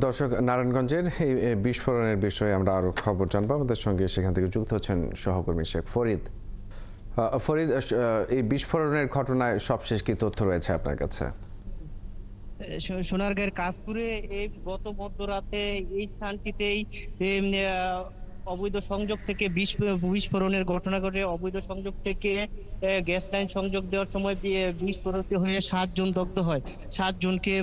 দর্শক, নারায়ণগঞ্জের এই বিস্ফোরণের বিষয়ে আমরা আরো খবর জানবো। আমাদের সঙ্গে সেখান থেকে যুক্ত হচ্ছেন সহকর্মী শেখ ফরিদ। ফরিদ, এই বিস্ফোরণের ঘটনায় সবশেষ কি তথ্য রয়েছে আপনার কাছে? সোনারগাঁয়ের কাশপুরে এই গত মধ্যরাতে এই স্থানটিতেই অবৈধ সংযোগ থেকে বিস্ফোরণের ঘটনা ঘটে। অবৈধ সংযোগ থেকে গ্যাস লাইন সংযোগ দেওয়ার সময় বিস্ফোরিত হয়ে 7 জন দগ্ধ হয়। 7 জনকে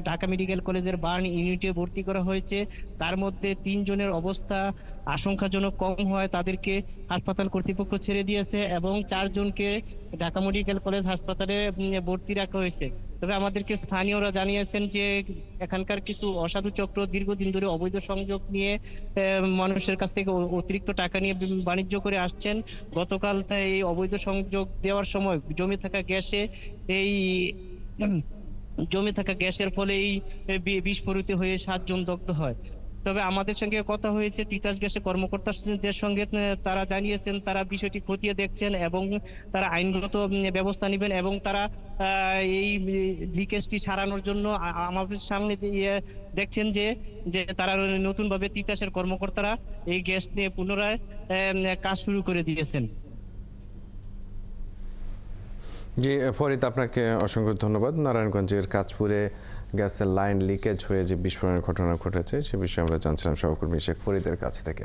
ঢাকা মেডিকেল কলেজের বার্ন ইউনিটে ভর্তি করা হয়েছে। তার মধ্যে 3 জনের অবস্থা আশঙ্কাজনক কম হয়, তাদেরকে হাসপাতাল কর্তৃপক্ষ ছেড়ে দিয়েছে এবং 4 জনকে ঢাকা মেডিকেল কলেজ হাসপাতালে ভর্তি রাখা হয়েছে। তবে আমাদেরকে স্থানীয়রা জানিয়েছেন যে এখানকার কিছু অসাধু চক্র দীর্ঘদিন ধরে অবৈধ সংযোগ নিয়ে মানুষের কাছ থেকে অতিরিক্ত টাকা নিয়ে বাণিজ্য করে আসছেন। গতকাল এই অবৈধ সংযোগ দেওয়ার সময় এই জমে থাকা গ্যাসের ফলে এই বিস্ফোরিত হয়ে 7 জন দগ্ধ হয়। তবে আমাদের সঙ্গে কথা হয়েছে তিতাস গ্যাসের কর্মকর্তাদের সঙ্গে, তারা জানিয়েছেন তারা বিষয়টি খতিয়ে দেখছেন এবং তারা আইনগত ব্যবস্থা নেবেন এবং তারা এই লিকেজটি ছাড়ানোর জন্য আমাদের সামনে দিয়ে দেখছেন যে যে তারা নতুন ভাবে তিতাসের কর্মকর্তারা এই গ্যাস নিয়ে পুনরায় কাজ শুরু করে দিয়েছেন। জি ফরিদ, আপনাকে অসংখ্য ধন্যবাদ। নারায়ণগঞ্জের কাঁচপুরে গ্যাসের লাইন লিকেজ হয়ে যে বিস্ফোরণের ঘটনা ঘটেছে সে বিষয়ে আমরা জানছিলাম সহকর্মী শেখ ফরিদের কাছ থেকে।